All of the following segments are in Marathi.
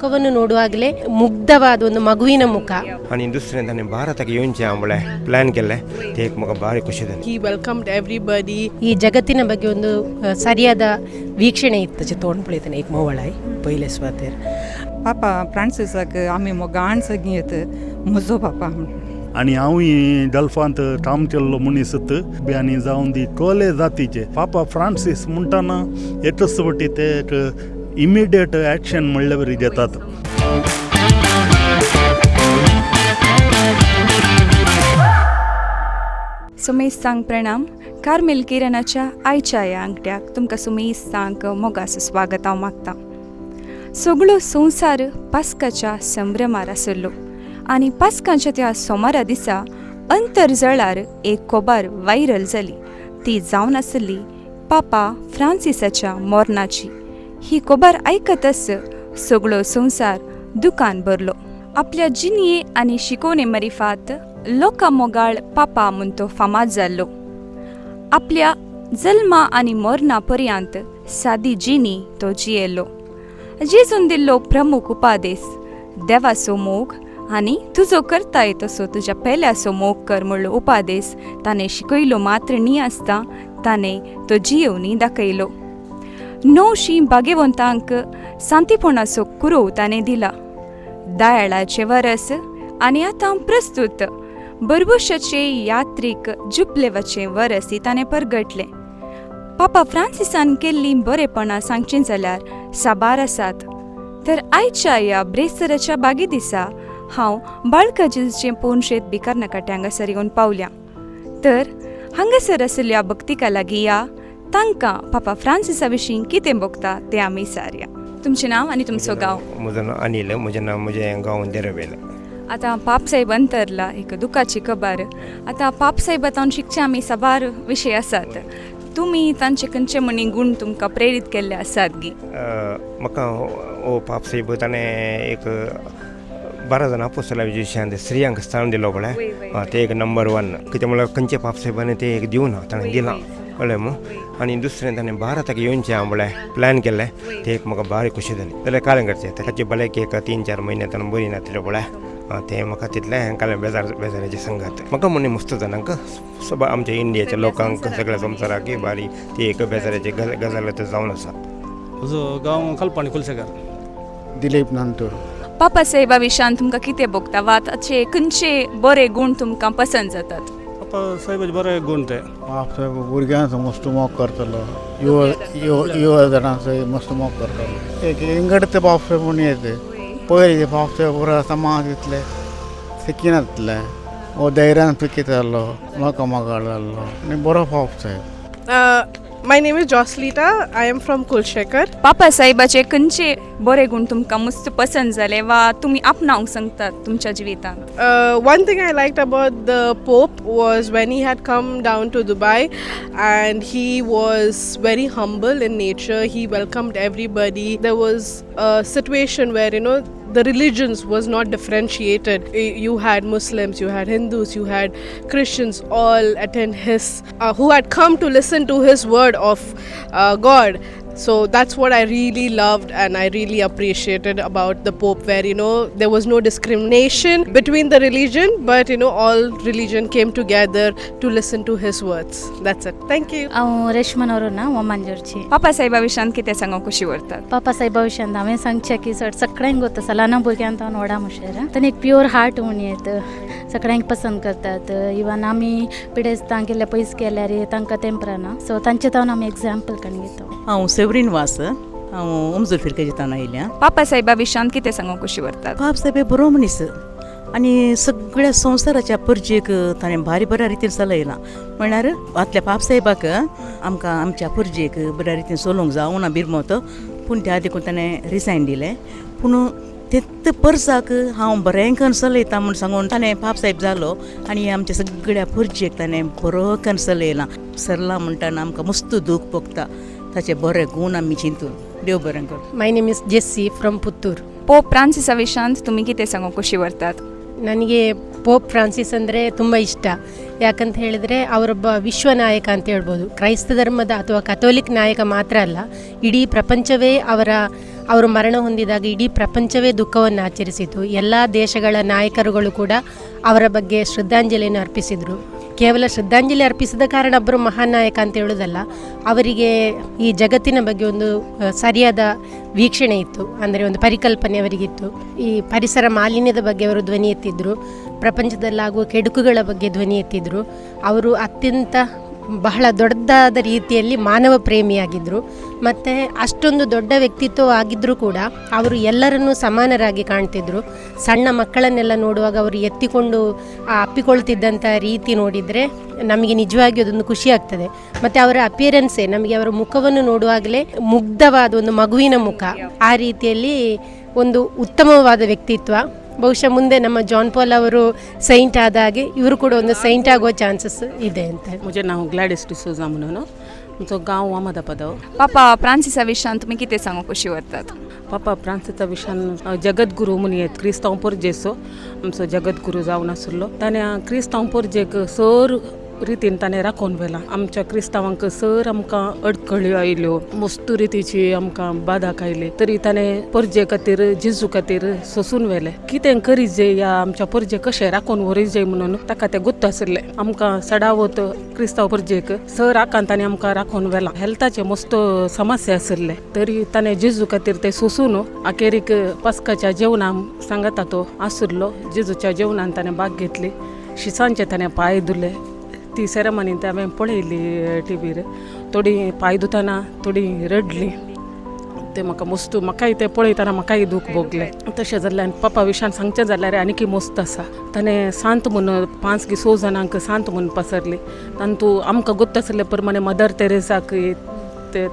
ಮುಖವನ್ನು ನೋಡುವಾಗಲೇ ಮುಗ್ಧವಾದ ಒಂದು ಮಗುವಿನ ಮುಖ. आणि दुसरें ताणें भारताक येवचें आमळे प्लॅन केलें ते एक म्हाका भारी खुशी जाली. He welcomed everybody. ಈ ಜಗತ್ತಿನ ಬಗ್ಗೆ ಒಂದು ಸರಿಯಾದ ವೀಕ್ಷಣೆ ಇತ್ತು. ताचे तोंड पळयतना एक मोवळाय पयले सुवातेर. पापा फ्रांसिसाक आमी मोगाण सगळीं म्हजो पापा आणि हांवूय गल्फांत काम केल्लो मनीसत बी आनी जावन दी कोले जातीचे पापा फ्रांसीस म्हणटाना एकच फावटी ते एक इमिडिएट एक्शन म्हणले बरी घेतात. सुमेस्तांक प्रणाम. कार्मेल किरणाच्या आयच्या ह्या अंगठ्याक तुमकां सुमेस्तांक मोगाचो स्वागत हांव मागतां. सगळो संवसार पास्काच्या संभ्रमार आसलो आनी पास्काच्या त्या सोमारा दिसा अंतर्जळार एक खबर व्हायरल जाली. ती जावन आसली पापा फ्रांसिसाच्या मोरणाची. ही खबर आयकतच सगळो संवसार दुखान भरलो. आपल्या जिणये आनी शिकोवणे मरिफात लोकां मोगाळ पापा म्हूण तो फामाद जाल्लो. आपल्या जल्मा आनी मरणा पर्यंत सादी जिणी तो जियेलो. जेजून दिल्लो प्रमुख उपादेश देवाचो मोग आनी तुजो करताय तसो तुज्या पेल्याचो मोग कर म्हणलो उपादेश ताणें शिकयलो. मात्र न्ही आसता ताणें तो जियोवनी दाखयलो. 900 भाग्यवंतांक शांतीपणाचो कुरव ताणें दिला. दयाळाचे वरस आनी आतां प्रस्तुत बरबुशाचे यात्रीक जुपलेवाचे वरस ताणें परगटलें. पापा फ्रांसिसान केल्ली बरेपणां सांगचीं जाल्यार साबार आसात. तर आयच्या ह्या ब्रेस्तराच्या बागी दिसा हांव बाळका जेजूचे पोंशेत भिकार नाकाट्या हांगासर येवन पावल्या. तर हांगासर आशिल्ल्या भक्तिका लागीं या तांकां पापा फ्रांसिसा विशीं कितें भोगता तें आमी विचारया. तुमचें नांव आनी तुमचो गांव? म्हजें नांव अनिल. म्हजें गांव देरवेल. आतां पाप साहेब अंतरला एक दुखाची खबर. आतां पाप साहेबांत शिकचे आमी साबार विशय आसात. तुमी तांचे खंयचे म्हणी गूण तुमकां प्रेरीत केल्ले आसात गी? म्हाका हो पाप साहेब ताणें एक 12 जाणां अपोस्तला विशयान स्त्रियांक स्थान दिलो पळय ते एक नंबर 1. कित्याक म्हळ्यार खंयचे पाप साहेबांनी ते एक दिवना ताणें दिलां कळ्ळें मू. आनी दुसरें ताणें भारताक येवचें आमळे प्लॅन केलें ते एक म्हाका भारी खुशी जाली. जाल्यार कालें करचें ताची भलायकी एक 3-4 म्हयने ताणें बरी नासलें पळय ते म्हाका तितलें कालें बेजाराची संगत म्हाका म्हणे मस्त जाणांक सगळ्या आमच्या इंडियाच्या लोकांक सगळ्या संवसाराक बारी ती एक बेजाराची गजाल जावन आसा. म्हजो गांव कल्पाणी कुलशेकर. दिलीप नांतूर. पापा साहेबा विशयान तुमकां कितें भोगता वा ताचे खंयचे बरे गूण तुमकां पसंद जातात? पापा साहेबाचे बरे गूण ते बाप साहेब भुरग्यांचो मस्त मोग करतलो. युवा जाणांचो मस्त मोग करतलो. एक इंगड ते बाप साहेब म्हणून येते पयलींचे बाप साहेब बरो समाज इतले शिकिनातले वो धैर्यान पिकितालो लोकां मोगाळ जाल्लो आनी बरो बाप साहेब. My name is Joslita. I am from Kulshekar. पापा साहेबाचे खंयचे बरे गूण तुमकां मस्त पसंद जाले वा तुमी आपणावंक सांगतात तुमच्या जिवितांत? One thing I liked about the Pope was when he had come down to Dubai and he was very humble in nature. He welcomed everybody. There was a situation where the religions was not differentiated. You had Muslims, you had Hindus, you had Christians all attend his who had come to listen to his word of God. So that's what I really loved and I really appreciated about the Pope, where there was no discrimination between the religion, but all religion came together to listen to his words. That's it. Thank you. हांव रेशमनवरून वमांजूरची. पापा साहेबा विशयान कितें सांगूंक कशी व्हरतात? पापा साहेबा विशयान हांवें सांगचें की सगळ्यांक गोत आसा ल्हान भुरग्यांक हांव व्हडा मुशेर ताणें एक प्युअर हार्ट म्हणून येत सगळ्यांक पसंद करतात. इवन आमी पिडेस्तांक गेले पयस गेल्यार तांकां तेंपराना. सो तांचे तावन आमी एग्जाम्पल काडून घेता. हांव सेवरीन वास. हांव उमजूर फिरकेच्या ताना येयल्या. पापा साहेबा विशयान कितें सांगूंक कशी व्हरतात? पाप साहेब बरो मनीस आनी सगळ्या संवसाराच्या पुर्जेक ताणें भारी बऱ्या रितीन चलयलां. म्हळ्यार आतल्या पाप साहेबाक आमकां आमच्या पुर्जेक बऱ्या रितीन चलोवंक जावं ना बिरमोत. पूण त्या देखून ताणें रिसायन दिलें. पूण तेत परसाक हांव बरेंकन चलयता म्हूण सांगून ताणें पाप साहेब जालो आनी आमच्या सगळ्या पुर्जेक ताणें बरोकन चलयलां. सरला म्हणटाना आमकां मस्त दूख भोगता. ताचे बरे गूण आमी चिंतून देव बरें कर. My name is Jessie from Puttur. Pope Francis ವಿಷಾಂತ್ ತುಮಿ ಕಿತೆ ಸಂಗೋ ಖುಷಿ ಬರ್ತದೆ? ನನಗೆ ಪೋಪ್ ಫ್ರಾನ್ಸಿಸ್ ಅಂದರೆ ತುಂಬ ಇಷ್ಟ. ಯಾಕಂತ ಹೇಳಿದರೆ ಅವರೊಬ್ಬ ವಿಶ್ವ ನಾಯಕ ಅಂತ ಹೇಳ್ಬೋದು. ಕ್ರೈಸ್ತ ಧರ್ಮದ ಅಥವಾ ಕಥೋಲಿಕ್ ನಾಯಕ ಮಾತ್ರ ಅಲ್ಲ, ಇಡೀ ಪ್ರಪಂಚವೇ ಅವರ ಅವರು ಮರಣ ಹೊಂದಿದಾಗ ಇಡೀ ಪ್ರಪಂಚವೇ ದುಃಖವನ್ನು ಆಚರಿಸಿತು. ಎಲ್ಲ ದೇಶಗಳ ನಾಯಕರುಗಳು ಕೂಡ ಅವರ ಬಗ್ಗೆ ಶ್ರದ್ಧಾಂಜಲಿಯನ್ನು ಅರ್ಪಿಸಿದರು. ಕೇವಲ ಶ್ರದ್ಧಾಂಜಲಿ ಅರ್ಪಿಸಿದ ಕಾರಣ ಒಬ್ಬರು ಮಹಾನ್ ನಾಯಕ ಅಂತ ಹೇಳೋದಲ್ಲ, ಅವರಿಗೆ ಈ ಜಗತ್ತಿನ ಬಗ್ಗೆ ಒಂದು ಸರಿಯಾದ ವೀಕ್ಷಣೆ ಇತ್ತು, ಅಂದರೆ ಒಂದು ಪರಿಕಲ್ಪನೆ ಅವರಿಗಿತ್ತು. ಈ ಪರಿಸರ ಮಾಲಿನ್ಯದ ಬಗ್ಗೆ ಅವರು ಧ್ವನಿ ಎತ್ತಿದ್ರು, ಪ್ರಪಂಚದಲ್ಲಾಗುವ ಕೆಡುಕುಗಳ ಬಗ್ಗೆ ಧ್ವನಿ ಎತ್ತಿದ್ರು. ಅವರು ಅತ್ಯಂತ ಬಹಳ ದೊಡ್ಡದಾದ ರೀತಿಯಲ್ಲಿ ಮಾನವ ಪ್ರೇಮಿಯಾಗಿದ್ದರು. ಮತ್ತು ಅಷ್ಟೊಂದು ದೊಡ್ಡ ವ್ಯಕ್ತಿತ್ವ ಆಗಿದ್ದರೂ ಕೂಡ ಅವರು ಎಲ್ಲರನ್ನೂ ಸಮಾನರಾಗಿ ಕಾಣ್ತಿದ್ರು. ಸಣ್ಣ ಮಕ್ಕಳನ್ನೆಲ್ಲ ನೋಡುವಾಗ ಅವರು ಎತ್ತಿಕೊಂಡು ಅಪ್ಪಿಕೊಳ್ತಿದ್ದಂಥ ರೀತಿ ನೋಡಿದರೆ ನಮಗೆ ನಿಜವಾಗಿ ಅದೊಂದು ಖುಷಿ ಆಗ್ತದೆ. ಮತ್ತು ಅವರ ಅಪಿಯರೆನ್ಸೇ ನಮಗೆ ಅವರ ಮುಖವನ್ನು ನೋಡುವಾಗಲೇ ಮುಗ್ಧವಾದ ಒಂದು ಮಗುವಿನ ಮುಖ, ಆ ರೀತಿಯಲ್ಲಿ ಒಂದು ಉತ್ತಮವಾದ ವ್ಯಕ್ತಿತ್ವ. ಬಹುಶಃ ಮುಂದೆ ನಮ್ಮ ಜಾನ್ ಪಾಲ್ ಅವರು ಸೈಂಟ್ ಆದ ಹಾಗೆ ಇವರು ಕೂಡ ಒಂದು ಸೈಂಟ್ ಆಗೋ ಚಾನ್ಸಸ್ ಇದೆ ಅಂತ. मुझे नाव ग्लॅडिस डिसोजा म्हणून आमचं गाव अहमदाबाद. पापा फ्रांसिसा विशयान तुमी कितें सांगूं कशी व्हरतात? पापा फ्रांसिसा विशान जगद्गुरू म्हणून आहेत. क्रिस्तांव पोरजेचो आमचो जगद्गुरू जावन आसलो. ताणें क्रिस्तांव पोरजेक सर रितीन ताणें राखून व्हेला. आमच्या क्रिस्तांवांक सर आमकां अडखळ्यो आयल्यो, मस्त रितीची आमकां बादाक आयली, तरी ताणें पोरजे खातीर जेजू खातीर सोसून व्हेलें. कितें करी जे या आमच्या पोरजे कशें राखून व्हरी जे म्हणून ताका तें गुत्त आसलें. आमकां सडावत क्रिस्तांव पोरजेक सर आकान ताणें आमकां राखून व्हेला. हेल्थाचे मस्त समस्या आसले, तरी ताणें जेजू खातीर तें सोसून अखेरीक पास्काच्या जेवणाक सांगता तो आसलो. जेजूच्या जेवणान ताणें भाग घेतली. शिसांचे ताणें पांय धुले. ती सेरेमनी हांवें पळयली टीव्हीर. थोडी पांय धुतना थोडी रडली. ते म्हाकाय तें पळयतना म्हाकाय दूख भोगलें. तशें जाल्यार पापा विशयान सांगचें जाल्यार आनीक मस्त आसा. ताणें सांत म्हणून 5 जाणांक सांत म्हणून पसरली. तातूंत आमकां गोत्त आसले प्रमाणे मदर तेरेसाक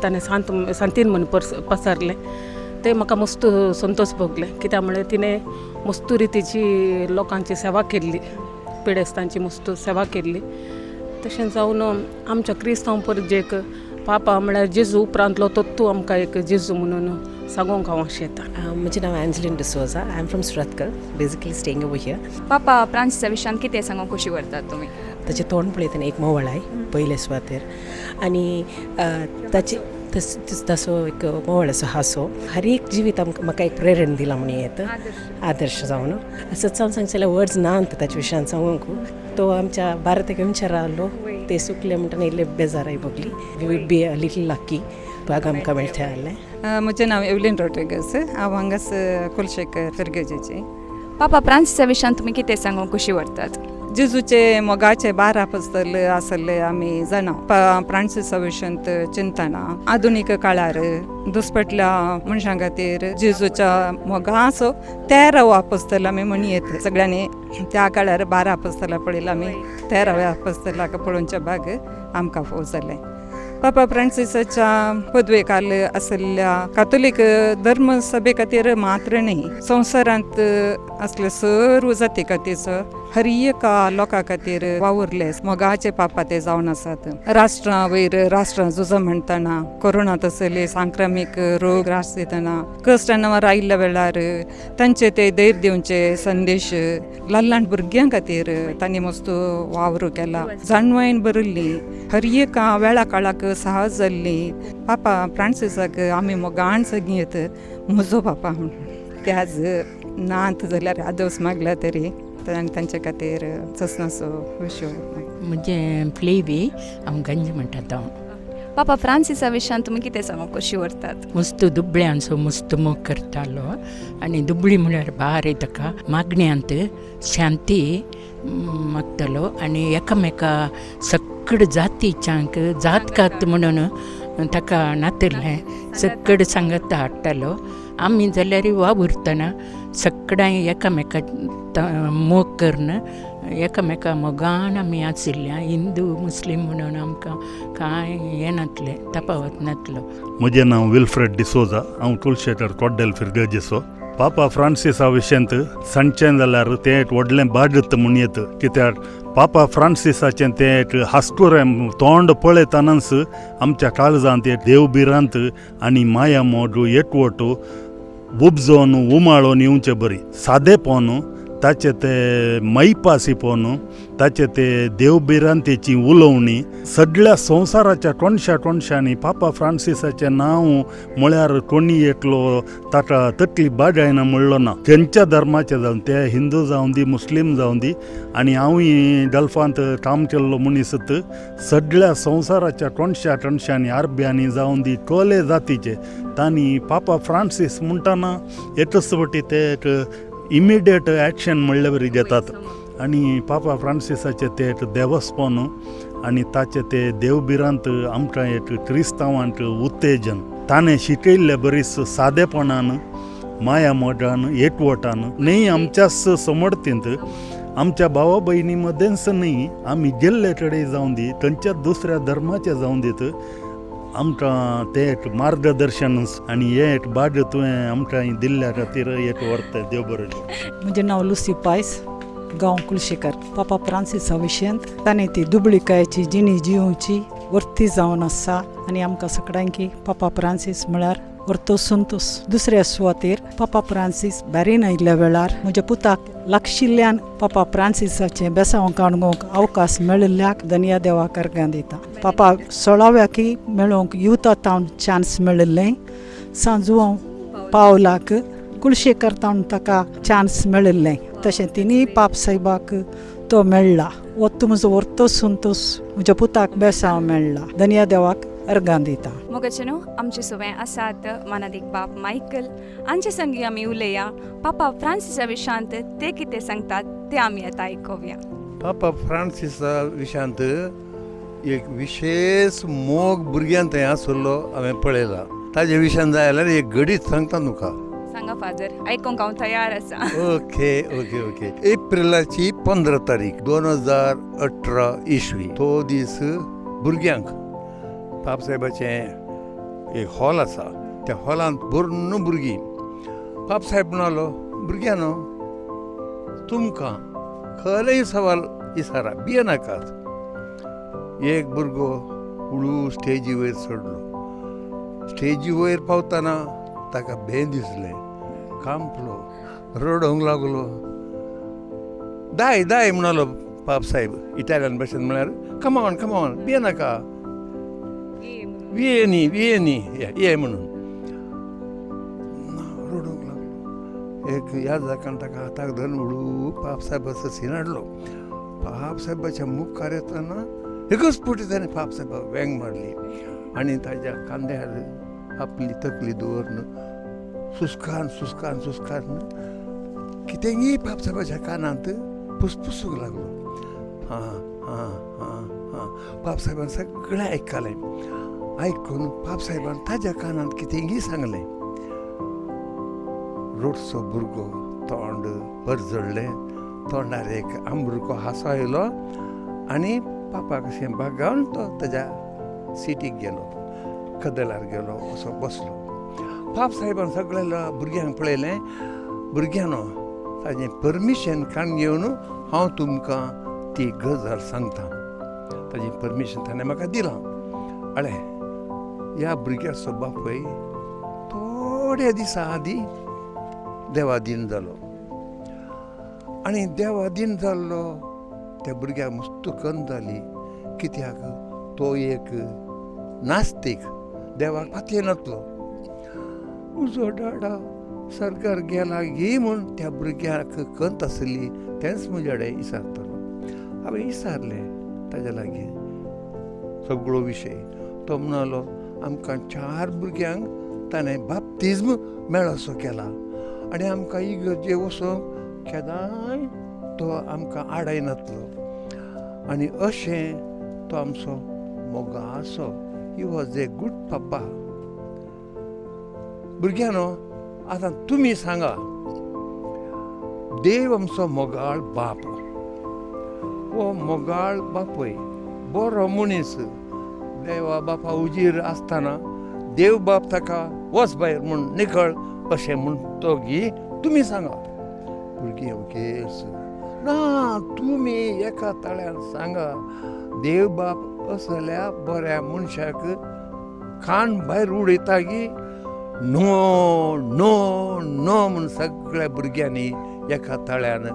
ताणें सांतीन म्हणून पसरलें. ते म्हाका मस्त संतोश भोगलें. कित्याक म्हळ्यार तिणें मस्त रितीची लोकांची सेवा केल्ली, पिडेस्तांची मस्त सेवा केल्ली. तशें जावन आमच्या क्रिस्तांव पोरजेक पापा म्हळ्यार जेजू उपरांतलो तत्व आमकां एक जेजू म्हणून सांगूंक हांव अशें येता. म्हजें नांव Angeline D'Souza. I am from Surathkal, basically staying over here. पापा फ्रांसिसा विशयान कितें सांगूं कशी व्हरतात तुमी? ताचें तोंड पळयतना एक मोवळाय पयले सुवातेर, आनी ताची तसो एक मोवळ असो हांसो. हर एक जिवीत म्हाका एक प्रेरण दिला म्हणून येता, आदर्श जावन. सच सांगचें जाल्यार वर्ड्स नात ताचे विशयान सांगूंक. तो आमच्या भारताक हुंचार रावलो, ते सुकले म्हणटना इल्ले बेजाराय भोगली. We would be a little lucky भाग आमकां मेळचें आहलें. म्हजें नांव एवलीन रोड्रिगस. हांव हांगास कुलशेकर फेर्गेजेचें. पापा फ्रांसिसा विशयान तुमी कितें सांगूं कशी व्हरतात? जेजूचे मोगाचे 12 अपोस्तल आसले आमी जाणा. फ्रांसिसा विशयांत चिंतना आधुनीक काळार दुसपटल्या मनशां खातीर जेजूच्या मोगाचो 13वा अपोस्तल आमी म्हणयेत. सगळ्यांनी त्या काळार 12 अपोस्तलां पळयला, आमी 13व्या अपोस्तलाक पळोवनचे भाग आमकां फावो जालें. पापा फ्रांसिसाच्या पदवेकाल आसलेल्या कातोलीक धर्म सभे खातीर मात्र न्ही, संवसारांत असले सर्व जाती खातीरचो हर एका लोकां खातीर वावुरले मोगाचे पापा ते जावन आसात. राष्ट्रां वयर राष्ट्रां झुजां म्हणटना, कोरोना तसले सांक्रमीक रोग रास दितना, कश्टांवर आयिल्ल्या वेळार तांचे ते धैर्य दिवचे संदेश ल्हान भुरग्यां खातीर तांणी मस्त वावर केला. जाणवायन बरयल्ली, हर एका वेळा काळाक साहस जाल्ली. पापा फ्रांसिसाक आमी मोगान सगळीं म्हजो पापा म्हणून. ते आज नात जाल्यार आदोस मागला तरी तांचे खातीर चसनाचो विशय. म्हणजे फ्लेवी हांव गंज म्हणटा. पापा फ्रांसिसा विशयान तुमी कितें सांगूं कशी व्हरतात? मस्त दुबळ्यांचो मस्त मोग करतालो, आनी दुबळी म्हळ्यार बार ताका मागण्यांत शांती मागतालो, आनी एकामेका सकड जातीच्यांक जातकात म्हणून ताका नातरलें सकड सांगता हाडटालो. आमी जाल्यार वावुरतना सगळ्यां एकामेका मोग करून एकामेका मोगान आमी आशिल्ल्या. हिंदू मुस्लीम म्हणून आमकां कांय हें नासलें, तफावत नासलो. म्हजें नांव विल्फ्रेड डिसोजा. हांव तुळशेकर कोड्डेल फेर्गेजेचो. पापा फ्रांसिसा विशयांत सांगचें जाल्यार तें एक व्हडलें बागत म्हूण येता. कित्याक पापा फ्रांसिसाचें तें एक हास्कोरें तोंड पळयतनाच आमच्या काळजांत एक देवबिरांत आनी माया मोग एकवट उपजोवन उमाळोवन येवचें बरी. सादेपण ताचे ते मैपासी पोवन ताचे ते देवबिरांतेची उलोवणी सगळ्या संवसाराच्या टोणशांनी पापा फ्रांसिसाचें नांव म्हळ्यार कोणी एकलो ताका तटली बाजायना म्हणलो ना. खंयच्या धर्माचे जावन ते हिंदू जावन दी मुस्लीम जावन दी आनी हांवूय डल्फांत काम केल्लो मनीस सगळ्या संवसाराच्या टोणशांनी आरब्यांनी जावन दी टोले जातीचे तांणी पापा फ्रांसीस म्हणटाना एकच फावटी ते एक इमिडिएट एक्शन म्हणले वरी घेतात आनी पापा फ्रांसिसाचे ते एक देवस्थान आनी ताचे ते देवबिरांत आमकां एक क्रिस्तांवांक उत्तेजन ताणें शिकयल्ले बरीच सादेपणान माया मोगान एकवटान न्ही आमच्याच समर्थींत आमच्या भावा भयणी मदेंच न्ही आमी गेल्ले कडेन जावन दी खंयच्या दुसऱ्या धर्माचे जावन दीत आमकां तें एक मार्गदर्शन आनी हें एक भाग तुवें आमकां दिल्ल्या खातीर एक वर्त देव बरें. म्हजें नांव लुसी पायस, गांव कुलशेकर. पापा फ्रांसिसा विशयंत ताणें ती दुबळीकायेची जिणी जिवची वर्ती जावन आसा आनी आमकां सगळ्यांकी पापा फ्रांसीस म्हळ्यार वर्तो संतोस. दुसऱ्या सुवातेर पापा फ्रांसीस बॅरीन आयिल्ल्या वेळार म्हज्या पुताक लागशिल्ल्यान पापा फ्रांसिसाचें बेसांव काणगोवंक अवकाश मेळिल्ल्याक धन्या देवाक अर्गां दिता. पापा 16व्याकी मेळोवंक युथा तावन चान्स मेळिल्लें. सांजुआव पावलाक कुलशेकर तावन ताका चान्स मेळिल्लें. तशें तिनूय पाप सायबाक तो मेळ्ळा. वो तुमचो वर्तो संतोस म्हज्या पुताक बेसांव मेळ्ळा. धन्या देवाक अर्गां दिता. मोगाचेनो आमचे सुवें आसात मानादीक बाप मायकल. आमचे संगी आमी उलया पापा फ्रांसिसा विशयांत ते कितें सांगतात ते आमी आतां आयकुया. पापा फ्रांसिसा विशयांत एक विशेष मोग भुरग्यांत थंय आसलो हांवें पळयला. ताजे विशयान जाय जाल्यार एक घडीत सांगता तुका. सांगा फादर, आयकूंक हांव तयार आसा. Okay okay okay. एप्रिलाची 15 तारीख 2018 इसवी तो दीस भुरग्यांक पाप साहेबाचें एक हॉल आसा. त्या हॉलांत भरून भुरगीं. पाप साहेब म्हणालो भुरग्यांनो तुमकां खरें सवाल विचारा भियेनाकात. एक भुरगो हळू स्टेजी वयर चडलो. स्टेजी वयर पावतना ताका भें दिसलें. कांपलो, रडोंक लागलो. दाय दाय म्हणालो पाप साहेब इटालियन भाशेन म्हळ्यार कमावन कमावन भियेनाका विये ये म्हणून. रडोंक लागलो. एक याजकान ताका हाताक धरून हळू पाप साहेबाचो सीन हाडलो. पाप साहेबाच्या मुखार येताना एकच पुटी ताणें पाप साहेबाक वेंग मारली आनी ताच्या खांद्यार आपली तकली दवरून सुस्कान सुस्कान सुस्कान कितेंय पाप साहेबाच्या कानांत फुसफुसूंक लागलो. हां हां हां हां. पाप साहेबान सगळें आयकलें. आयकून पाप साहेबान ताज्या कानांत कितेंय सांगलें. रोडसो भुरगो तोंड परजळ्ळें. तोंडार एक आंबरुको हांसो आयलो आनी पापाक अशें बागावन तो ताज्या सिटीक गेलो. कदेलार गेलो असो बसलो. पाप साहेबान सगळ्या भुरग्यांक पळयलें. भुरग्यांनो ताजें परमिशन काण घेवन हांव तुमकां ती गजाल सांगता. ताजें परमिशन ताणें म्हाका दिलां. अळे ह्या भुरग्याचो बापूय थोड्या दिसा आदीं देवादीन जालो आनी देवादीन जाल्लो त्या भुरग्याक मस्त कंत जाली. कित्याक तो एक नास्तीक देवाक पातये नासलो. उजो डाडा सरकार गेला गी म्हूण त्या भुरग्याक कंत आसली तेंच म्हज्या कडेन विचारतलो. हांवें विचारलें ताज्या लागीं सगळो विशय. तो म्हणलो आमकां 4 भुरग्यांक ताणें बाप्तिज्म मेळोसो केला आनी आमकां इगर्जे वचोंक केदांय तो आमकां आडायनासलो आनी अशें तो आमचो मोगा आसो. ही वॉज ए गूड पापा. भुरग्यांनो आतां तुमी सांगा देव आमचो मोगाळ बाप. हो मोगाळ बापूय बरो मनीस. देवा बापा उजीर आसतना देव बाप ताका वच भायर म्हूण निखळ अशें म्हूण तो गी तुमी सांगा. भुरगीं ओकेस ना तुमी एका तळ्यान सांगा देव बाप असल्या बऱ्या मनशाक खाण भायर उडयता गी नो नो नो म्हूण सगळ्या भुरग्यांनी एका तळ्यान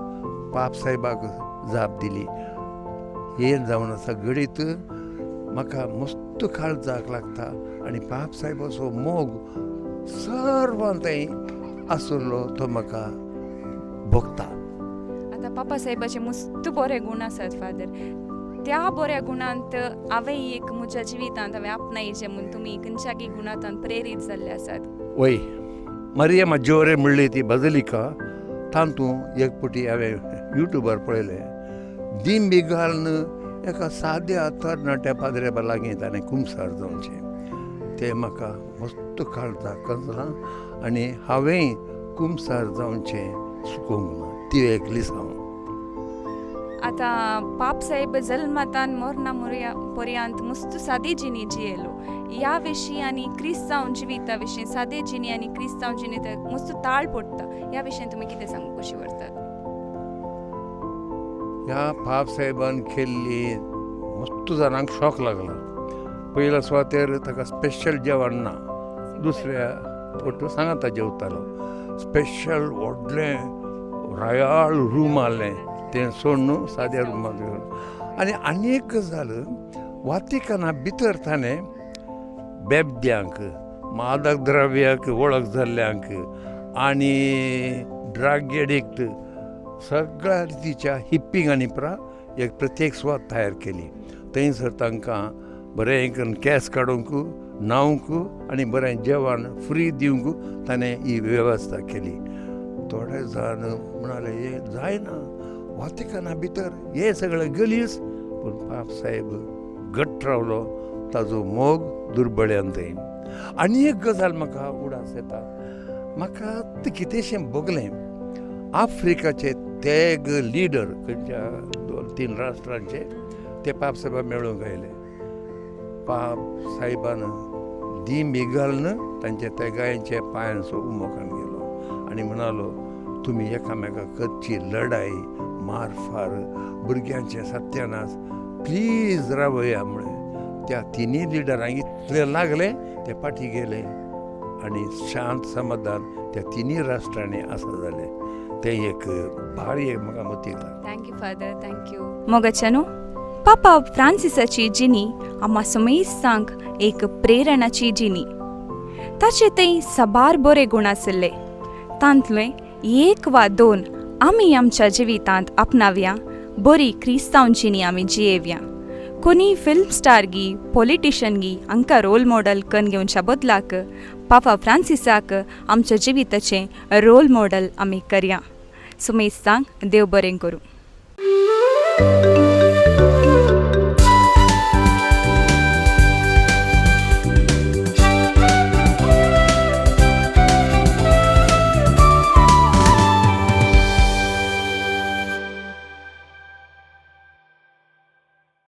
पाप साहेबाक जाप दिली. हे जावन आसा घडीत म्हाका मस्त काळजाक लागता आनी पाप साहेबाचो मोग सर्वांतय आसलो तो म्हाका भोगता. आतां पापा साहेबाचे मस्त बरे गुण आसात फादर. त्या बऱ्या गुणांत हांवें एक म्हज्या जिवितांत हांवें आपणायचे म्हूण तुमी खंयच्याय गुणांतल्यान प्रेरीत जाल्ले आसात. वय मारिया मज्जोरे म्हणली ती बजलिका तातूंत एक पुटी हांवें युट्यूबार पळयलें. दीम बी घालून एका साद्या तरणाट्या पाद्र्या लागीं ताणें कुमसार जावचें तें म्हाका मस्त काळजाक कसलां आनी हांवें कुमसार जावचें सुकोवंक ना ती एक लिसांव. आतां पाप साहेब जल्मातान मरणा पर्यंत मस्त सादी जिणी जियेलो. ह्या विशीं आनी क्रिस्तांव जिविता विशीं सादे जिणी आनी क्रिस्तांव जिणी मस्त ताळ पडटा. ह्या विशीं तुमी कितें सांगूंक कशी व्हरतात? ह्या पाप साहेबान केल्ली मस्त जाणांक शॉक लागला. पयल्या सुवातेर ताका स्पेशल जेवण ना. दुसऱ्या फोटो सांगाता जेवतालो. स्पेशल व्हडलें रायाळ रूम आहलें तें सोडून साद्या रुमांत घेवन. आनी एक गजाल वातिकना भितर ताणें बेबद्यांक मादक द्रव्याक वळख जाल्ल्यांक आनी ड्रग एडिक्ट सगळ्या रितीच्या हिप्पींक आनी एक प्रत्येक सुवात तयार केली. थंयसर तांकां बरें करून केस काडूंक न्हावंक आनी बरें जेवण फ्री दिवंक ताणें ही वेवस्था केली. थोडे जाण म्हणाले हे जायना वातिकना भितर हे सगळें गलीस. पूण पाप साहेब घट्ट रावलो. ताजो मोग दुर्बळ्यांत. आनी एक गजाल म्हाका उडास येता. म्हाका तें कितेंशें भोगलें. आफ्रिकाचे ते लिडर खंयच्या 2-3 राष्ट्रांचे ते पाप साहेबा मेळूंक आयले. पाप साहेबान दीम बी घालून तांच्या तेगांच्या पांयांचो उमो काडून गेलो आनी म्हणालो तुमी एकामेकाक कच्ची लढाई मारफार भुरग्यांचे सत्यानाश प्लीज रावया म्हळें. त्या तिनी लिडरांक इतले लागले ते फाटी गेले आनी शांत समाधान त्या तिनी राष्ट्रांनी आसा जालें. ते एक भारी म्हाका मतीक लागता. Thank you father, thank you. मोगाच्यानो पापा फ्रांसिसाची जिणी आम्हा समेस्तांक एक प्रेरणाची जिणी. ताचे थंय साबार बरे गुण आसले. तांतले 1 वा 2 आमी आमच्या जिवितांत आपणाव्या. बरी क्रिस्तांव जिणी आमी जियेव्या. कोणी फिल्म स्टार गी पॉलिटिशियन गी हांकां रोल मॉडेल करून घेवच्या बदलाक पापा फ्रांसिसाक आमच्या जिविताचें रोल मॉडेल आमी करया. सुमेस्तांक देव बरें करूं.